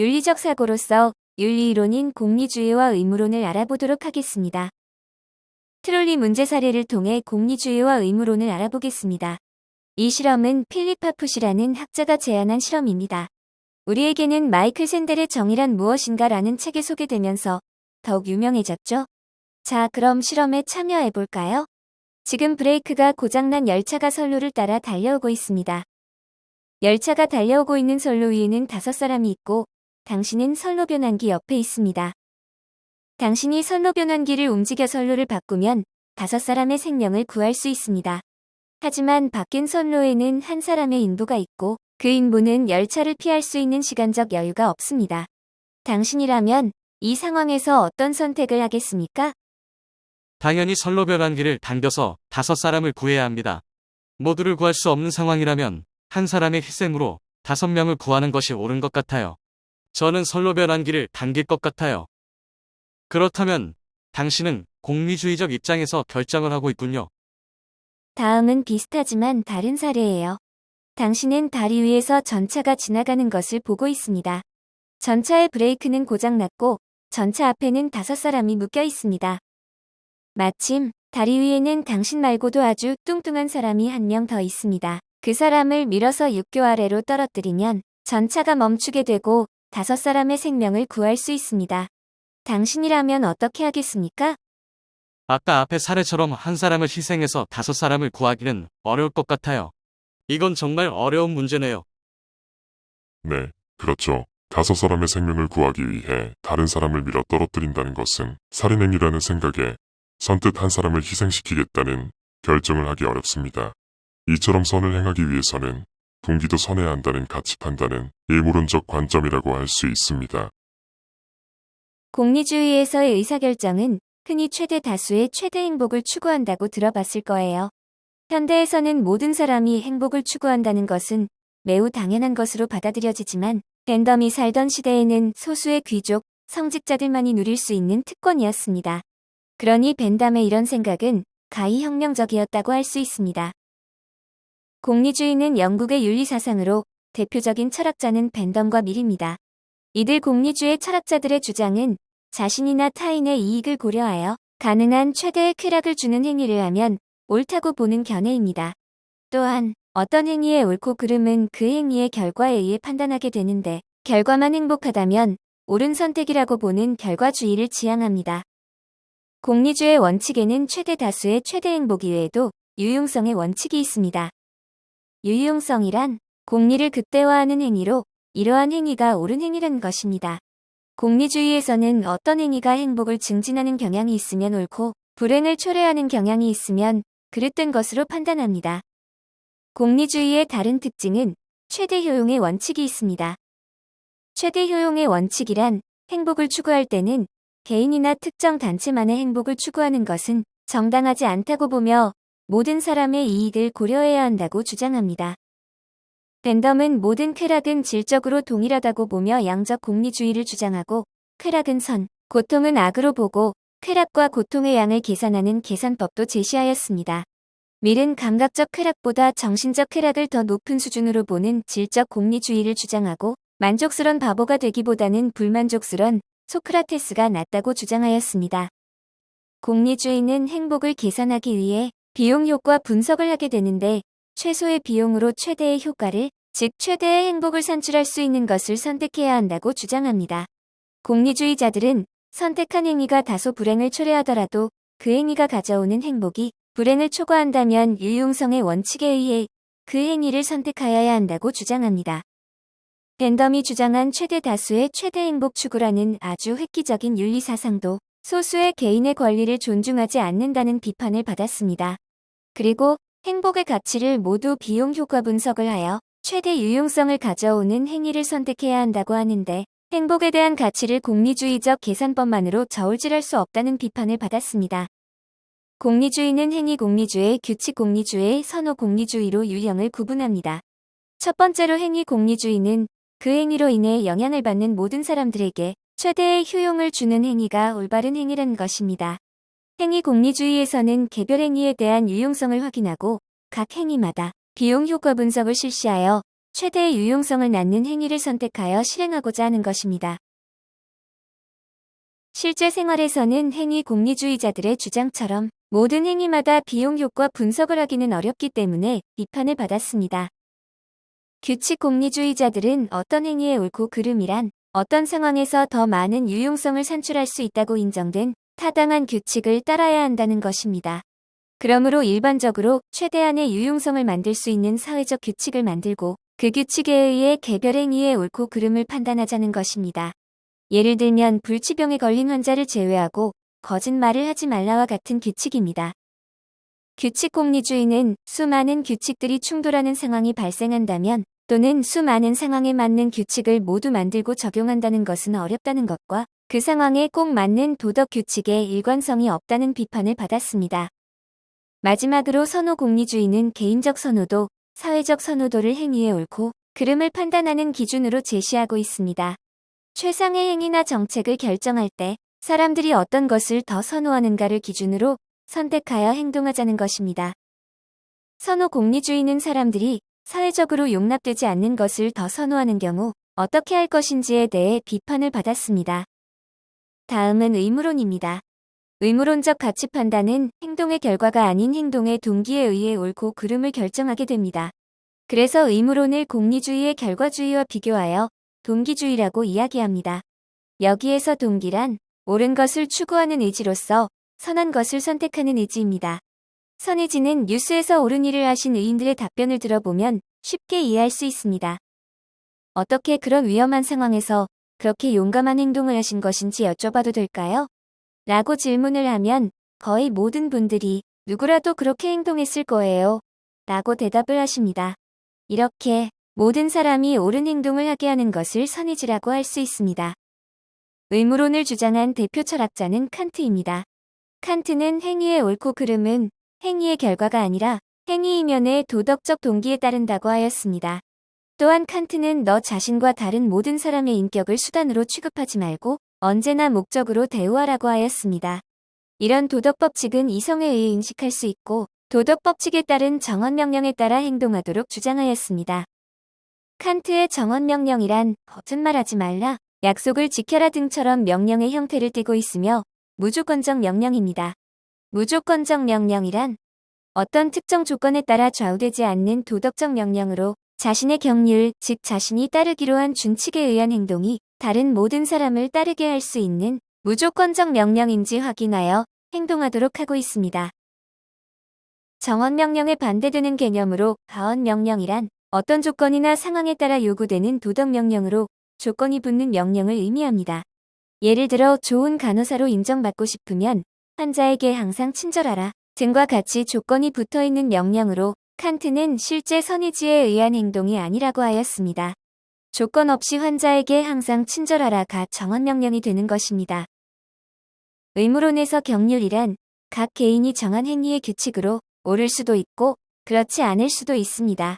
윤리적 사고로서 윤리이론인 공리주의와 의무론을 알아보도록 하겠습니다. 트롤리 문제 사례를 통해 공리주의와 의무론을 알아보겠습니다. 이 실험은 필립 하푸시라는 학자가 제안한 실험입니다. 우리에게는 마이클 샌델의 정의란 무엇인가 라는 책에 소개되면서 더욱 유명해졌죠? 자, 그럼 실험에 참여해볼까요? 지금 브레이크가 고장난 열차가 선로를 따라 달려오고 있습니다. 열차가 달려오고 있는 선로 위에는 5사람이 있고 당신은 선로 변환기 옆에 있습니다. 당신이 선로 변환기를 움직여 선로를 바꾸면 5사람의 생명을 구할 수 있습니다. 하지만 바뀐 선로에는 한 사람의 인부가 있고 그 인부는 열차를 피할 수 있는 시간적 여유가 없습니다. 당신이라면 이 상황에서 어떤 선택을 하겠습니까? 당연히 선로 변환기를 당겨서 5사람을 구해야 합니다. 모두를 구할 수 없는 상황이라면 한 사람의 희생으로 5명을 구하는 것이 옳은 것 같아요. 저는 선로 변환기를 당길 것 같아요. 그렇다면 당신은 공리주의적 입장에서 결정을 하고 있군요. 다음은 비슷하지만 다른 사례예요. 당신은 다리 위에서 전차가 지나가는 것을 보고 있습니다. 전차의 브레이크는 고장났고 전차 앞에는 5사람이 묶여 있습니다. 마침 다리 위에는 당신 말고도 아주 뚱뚱한 사람이 한 명 더 있습니다. 그 사람을 밀어서 육교 아래로 떨어뜨리면 전차가 멈추게 되고 5사람의 생명을 구할 수 있습니다. 당신이라면 어떻게 하겠습니까? 아까 앞의 사례처럼 한 사람을 희생해서 5사람을 구하기는 어려울 것 같아요. 이건 정말 어려운 문제네요. 네, 그렇죠. 5사람의 생명을 구하기 위해 다른 사람을 밀어 떨어뜨린다는 것은 살인행위라는 생각에 선뜻 한 사람을 희생시키겠다는 결정을 하기 어렵습니다. 이처럼 선을 행하기 위해서는 동기도 선해야 한다는 가치 판단은 예무론적 관점이라고 할 수 있습니다. 공리주의에서의 의사결정은 흔히 최대 다수의 최대 행복을 추구한다고 들어봤을 거예요. 현대에서는 모든 사람이 행복을 추구한다는 것은 매우 당연한 것으로 받아들여지지만 벤덤이 살던 시대에는 소수의 귀족, 성직자들만이 누릴 수 있는 특권이었습니다. 그러니 벤담의 이런 생각은 가히 혁명적이었다고 할 수 있습니다. 공리주의는 영국의 윤리사상으로 대표적인 철학자는 벤덤과 밀입니다. 이들 공리주의 철학자들의 주장은 자신이나 타인의 이익을 고려하여 가능한 최대의 쾌락을 주는 행위를 하면 옳다고 보는 견해입니다. 또한 어떤 행위의 옳고 그름은 그 행위의 결과에 의해 판단하게 되는데 결과만 행복하다면 옳은 선택이라고 보는 결과주의를 지향합니다. 공리주의 원칙에는 최대 다수의 최대 행복 이외에도 유용성의 원칙이 있습니다. 유용성이란 공리를 극대화하는 행위로 이러한 행위가 옳은 행위라는 것입니다. 공리주의에서는 어떤 행위가 행복을 증진하는 경향이 있으면 옳고 불행을 초래하는 경향이 있으면 그릇된 것으로 판단합니다. 공리주의의 다른 특징은 최대 효용의 원칙이 있습니다. 최대 효용의 원칙이란 행복을 추구할 때는 개인이나 특정 단체만의 행복을 추구하는 것은 정당하지 않다고 보며 모든 사람의 이익을 고려해야 한다고 주장합니다. 벤덤은 모든 쾌락은 질적으로 동일하다고 보며 양적 공리주의를 주장하고 쾌락은 선, 고통은 악으로 보고 쾌락과 고통의 양을 계산하는 계산법도 제시하였습니다. 밀은 감각적 쾌락보다 정신적 쾌락을 더 높은 수준으로 보는 질적 공리주의를 주장하고 만족스런 바보가 되기보다는 불만족스런 소크라테스가 낫다고 주장하였습니다. 공리주의는 행복을 계산하기 위해 비용 효과 분석을 하게 되는데 최소의 비용으로 최대의 효과를, 즉 최대의 행복을 산출할 수 있는 것을 선택해야 한다고 주장합니다. 공리주의자들은 선택한 행위가 다소 불행을 초래하더라도 그 행위가 가져오는 행복이 불행을 초과한다면 유용성의 원칙에 의해 그 행위를 선택하여야 한다고 주장합니다. 벤덤이 주장한 최대 다수의 최대 행복 추구라는 아주 획기적인 윤리사상도 소수의 개인의 권리를 존중하지 않는다는 비판을 받았습니다. 그리고 행복의 가치를 모두 비용 효과 분석을 하여 최대 유용성을 가져오는 행위를 선택해야 한다고 하는데 행복에 대한 가치를 공리주의적 계산법만으로 저울질할 수 없다는 비판을 받았습니다. 공리주의는 행위 공리주의, 규칙 공리주의, 선호 공리주의로 유형을 구분합니다. 첫 번째로 행위 공리주의는 그 행위로 인해 영향을 받는 모든 사람들에게 최대의 효용을 주는 행위가 올바른 행위라는 것입니다. 행위 공리주의에서는 개별 행위에 대한 유용성을 확인하고 각 행위마다 비용 효과 분석을 실시하여 최대의 유용성을 낳는 행위를 선택하여 실행하고자 하는 것입니다. 실제 생활에서는 행위 공리주의자들의 주장처럼 모든 행위마다 비용 효과 분석을 하기는 어렵기 때문에 비판을 받았습니다. 규칙 공리주의자들은 어떤 행위의 옳고 그름이란 어떤 상황에서 더 많은 유용성을 산출할 수 있다고 인정된 타당한 규칙을 따라야 한다는 것입니다. 그러므로 일반적으로 최대한의 유용성을 만들 수 있는 사회적 규칙을 만들고 그 규칙에 의해 개별 행위의 옳고 그름을 판단하자는 것입니다. 예를 들면 불치병에 걸린 환자를 제외하고 거짓말을 하지 말라와 같은 규칙입니다. 규칙 공리주의는 수많은 규칙들이 충돌하는 상황이 발생한다면 또는 수많은 상황에 맞는 규칙을 모두 만들고 적용한다는 것은 어렵다는 것과 그 상황에 꼭 맞는 도덕 규칙의 일관성이 없다는 비판을 받았습니다. 마지막으로 선호 공리주의는 개인적 선호도, 사회적 선호도를 행위의 옳고 그름을 판단하는 기준으로 제시하고 있습니다. 최상의 행위나 정책을 결정할 때 사람들이 어떤 것을 더 선호하는가를 기준으로 선택하여 행동하자는 것입니다. 선호 공리주의는 사람들이 사회적으로 용납되지 않는 것을 더 선호하는 경우 어떻게 할 것인지에 대해 비판을 받았습니다. 다음은 의무론입니다. 의무론적 가치 판단은 행동의 결과가 아닌 행동의 동기에 의해 옳고 그름을 결정하게 됩니다. 그래서 의무론을 공리주의의 결과주의와 비교하여 동기주의라고 이야기합니다. 여기에서 동기란 옳은 것을 추구하는 의지로서 선한 것을 선택하는 의지입니다. 선의지는 뉴스에서 옳은 일을 하신 의인들의 답변을 들어보면 쉽게 이해할 수 있습니다. 어떻게 그런 위험한 상황에서 그렇게 용감한 행동을 하신 것인지 여쭤봐도 될까요? 라고 질문을 하면 거의 모든 분들이 누구라도 그렇게 행동했을 거예요. 라고 대답을 하십니다. 이렇게 모든 사람이 옳은 행동을 하게 하는 것을 선의지라고 할 수 있습니다. 의무론을 주장한 대표 철학자는 칸트입니다. 칸트는 행위의 옳고 그름은 행위의 결과가 아니라 행위 이면의 도덕적 동기에 따른다고 하였습니다. 또한 칸트는 너 자신과 다른 모든 사람의 인격을 수단으로 취급하지 말고 언제나 목적으로 대우하라고 하였습니다. 이런 도덕 법칙은 이성에 의해 인식할 수 있고 도덕 법칙에 따른 정언 명령에 따라 행동하도록 주장하였습니다. 칸트의 정언 명령이란 거짓말하지 말라, 약속을 지켜라 등처럼 명령의 형태를 띠고 있으며 무조건적 명령입니다. 무조건적 명령이란 어떤 특정 조건에 따라 좌우되지 않는 도덕적 명령으로 자신의 경륜, 즉 자신이 따르기로 한 준칙에 의한 행동이 다른 모든 사람을 따르게 할 수 있는 무조건적 명령인지 확인하여 행동하도록 하고 있습니다. 정언 명령에 반대되는 개념으로 가언 명령이란 어떤 조건이나 상황에 따라 요구되는 도덕 명령으로 조건이 붙는 명령을 의미합니다. 예를 들어 좋은 간호사로 인정받고 싶으면 환자에게 항상 친절하라 등과 같이 조건이 붙어있는 명령으로 칸트는 실제 선의지에 의한 행동이 아니라고 하였습니다. 조건 없이 환자에게 항상 친절하라가 정언 명령이 되는 것입니다. 의무론에서 경륜이란 각 개인이 정한 행위의 규칙으로 옳을 수도 있고 그렇지 않을 수도 있습니다.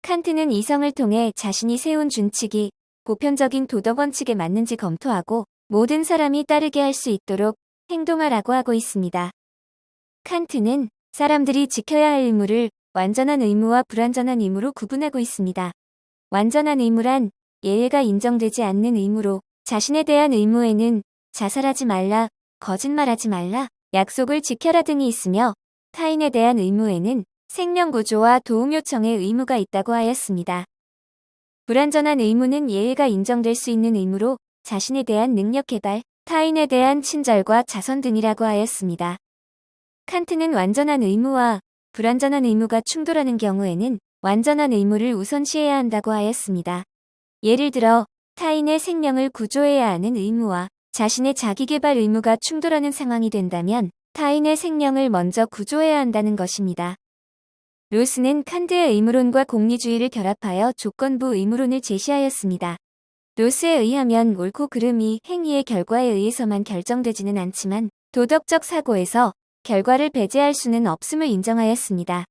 칸트는 이성을 통해 자신이 세운 준칙이 보편적인 도덕 원칙에 맞는지 검토하고 모든 사람이 따르게 할 수 있도록 행동하라고 하고 있습니다. 칸트는 사람들이 지켜야 할 의무를 완전한 의무와 불완전한 의무로 구분하고 있습니다. 완전한 의무란 예외가 인정되지 않는 의무로 자신에 대한 의무에는 자살하지 말라, 거짓말하지 말라, 약속을 지켜라 등이 있으며 타인에 대한 의무에는 생명 구조와 도움 요청의 의무가 있다고 하였습니다. 불완전한 의무는 예외가 인정될 수 있는 의무로 자신에 대한 능력 개발, 타인에 대한 친절과 자선 등이라고 하였습니다. 칸트는 완전한 의무와 불완전한 의무가 충돌하는 경우에는 완전한 의무를 우선시해야 한다고 하였습니다. 예를 들어 타인의 생명을 구조해야 하는 의무와 자신의 자기개발 의무가 충돌하는 상황이 된다면 타인의 생명을 먼저 구조해야 한다는 것입니다. 로스는 칸트의 의무론과 공리주의를 결합하여 조건부 의무론을 제시하였습니다. 로스에 의하면 옳고 그름이 행위의 결과에 의해서만 결정되지는 않지만 도덕적 사고에서 결과를 배제할 수는 없음을 인정하였습니다.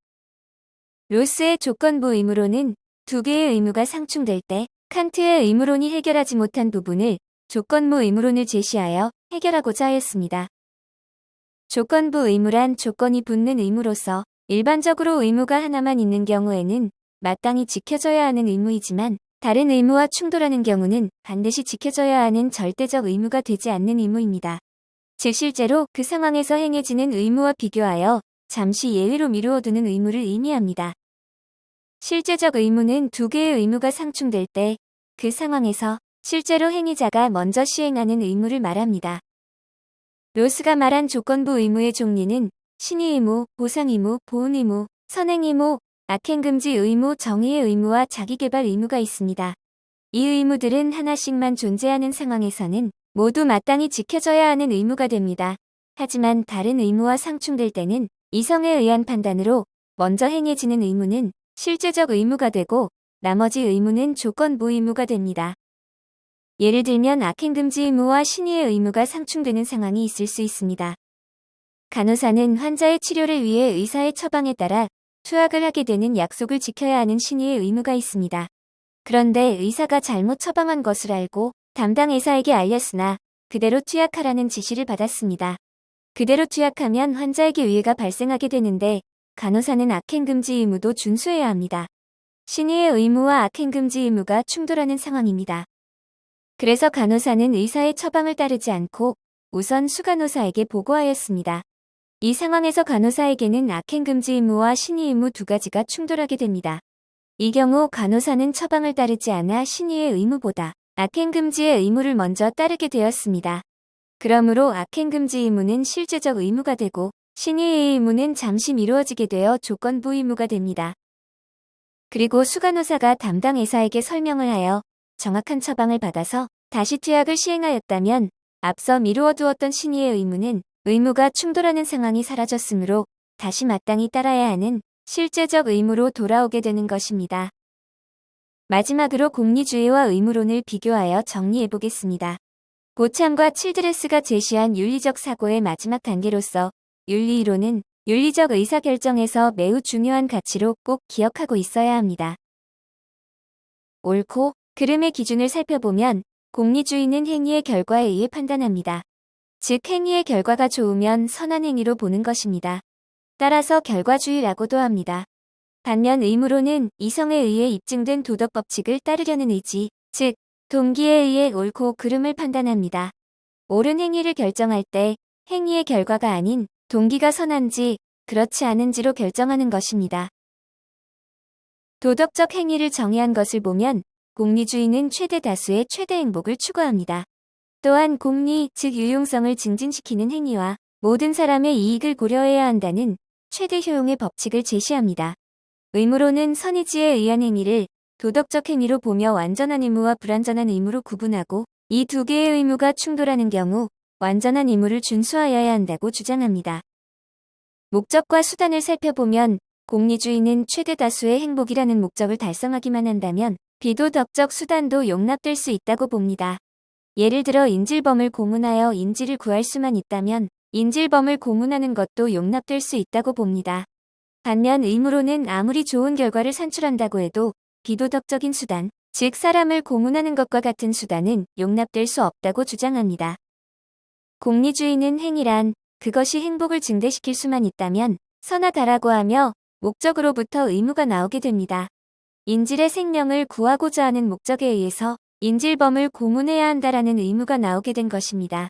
로스의 조건부 의무론은 두 개의 의무가 상충될 때 칸트의 의무론이 해결하지 못한 부분을 조건부 의무론을 제시하여 해결하고자 하였습니다. 조건부 의무란 조건이 붙는 의무로서 일반적으로 의무가 하나만 있는 경우에는 마땅히 지켜져야 하는 의무이지만 다른 의무와 충돌하는 경우는 반드시 지켜져야 하는 절대적 의무가 되지 않는 의무입니다. 즉 실제로 그 상황에서 행해지는 의무와 비교하여 잠시 예외로 미루어두는 의무를 의미합니다. 실제적 의무는 두 개의 의무가 상충될 때 그 상황에서 실제로 행위자가 먼저 시행하는 의무를 말합니다. 로스가 말한 조건부 의무의 종류는 신의 의무, 보상 의무, 보훈 의무, 선행 의무, 악행금지 의무, 정의의 의무와 자기개발 의무가 있습니다. 이 의무들은 하나씩만 존재하는 상황에서는 모두 마땅히 지켜져야 하는 의무가 됩니다. 하지만 다른 의무와 상충될 때는 이성에 의한 판단으로 먼저 행해지는 의무는 실제적 의무가 되고 나머지 의무는 조건부 의무가 됩니다. 예를 들면 악행금지 의무와 신의의 의무가 상충되는 상황이 있을 수 있습니다. 간호사는 환자의 치료를 위해 의사의 처방에 따라 투약을 하게 되는 약속을 지켜야 하는 신의의 의무가 있습니다. 그런데 의사가 잘못 처방한 것을 알고 담당 의사에게 알렸으나 그대로 투약하라는 지시를 받았습니다. 그대로 투약하면 환자에게 위해가 발생하게 되는데 간호사는 악행금지 의무도 준수해야 합니다. 신의의 의무와 악행금지 의무가 충돌하는 상황입니다. 그래서 간호사는 의사의 처방을 따르지 않고 우선 수간호사에게 보고하였습니다. 이 상황에서 간호사에게는 악행금지 의무와 신의 의무 두 가지가 충돌하게 됩니다. 이 경우 간호사는 처방을 따르지 않아 신의의 의무보다 악행금지의 의무를 먼저 따르게 되었습니다. 그러므로 악행금지 의무는 실제적 의무가 되고 신의의 의무는 잠시 미루어지게 되어 조건부 의무가 됩니다. 그리고 수간호사가 담당 의사에게 설명을 하여 정확한 처방을 받아서 다시 투약을 시행하였다면 앞서 미루어 두었던 신의의 의무는 의무가 충돌하는 상황이 사라졌으므로 다시 마땅히 따라야 하는 실제적 의무로 돌아오게 되는 것입니다. 마지막으로 공리주의와 의무론을 비교하여 정리해 보겠습니다. 고참과 칠드레스가 제시한 윤리적 사고의 마지막 단계로서 윤리이론은 윤리적 의사결정에서 매우 중요한 가치로 꼭 기억하고 있어야 합니다. 옳고 그름의 기준을 살펴보면 공리주의는 행위의 결과에 의해 판단합니다. 즉 행위의 결과가 좋으면 선한 행위로 보는 것입니다. 따라서 결과주의라고도 합니다. 반면 의무론은 이성에 의해 입증된 도덕 법칙을 따르려는 의지, 즉 동기에 의해 옳고 그름을 판단합니다. 옳은 행위를 결정할 때 행위의 결과가 아닌 동기가 선한지 그렇지 않은지로 결정하는 것입니다. 도덕적 행위를 정의한 것을 보면 공리주의는 최대 다수의 최대 행복을 추구합니다. 또한 공리, 즉 유용성을 증진시키는 행위와 모든 사람의 이익을 고려해야 한다는 최대 효용의 법칙을 제시합니다. 의무론은 선의지에 의한 행위를 도덕적 행위로 보며 완전한 의무와 불완전한 의무로 구분하고 이 두 개의 의무가 충돌하는 경우 완전한 의무를 준수하여야 한다고 주장합니다. 목적과 수단을 살펴보면 공리주의는 최대 다수의 행복이라는 목적을 달성하기만 한다면 비도덕적 수단도 용납될 수 있다고 봅니다. 예를 들어 인질범을 고문하여 인질을 구할 수만 있다면 인질범을 고문하는 것도 용납될 수 있다고 봅니다. 반면 의무로는 아무리 좋은 결과를 산출한다고 해도 비도덕적인 수단, 즉 사람을 고문하는 것과 같은 수단은 용납될 수 없다고 주장합니다. 공리주의는 행위란 그것이 행복을 증대시킬 수만 있다면 선하다라고 하며 목적으로부터 의무가 나오게 됩니다. 인질의 생명을 구하고자 하는 목적에 의해서 인질범을 고문해야 한다라는 의무가 나오게 된 것입니다.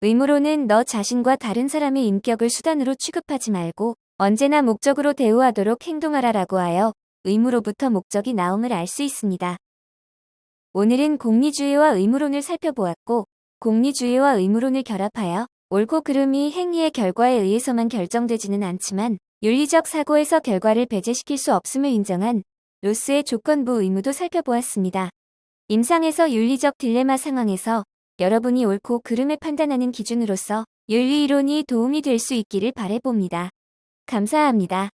의무로는 너 자신과 다른 사람의 인격을 수단으로 취급하지 말고 언제나 목적으로 대우하도록 행동하라라고 하여 의무로부터 목적이 나옴을 알 수 있습니다. 오늘은 공리주의와 의무론을 살펴보았고 공리주의와 의무론을 결합하여 옳고 그름이 행위의 결과에 의해서만 결정되지는 않지만 윤리적 사고에서 결과를 배제시킬 수 없음을 인정한 로스의 조건부 의무도 살펴보았습니다. 임상에서 윤리적 딜레마 상황에서 여러분이 옳고 그름을 판단하는 기준으로서 윤리이론이 도움이 될 수 있기를 바라봅니다. 감사합니다.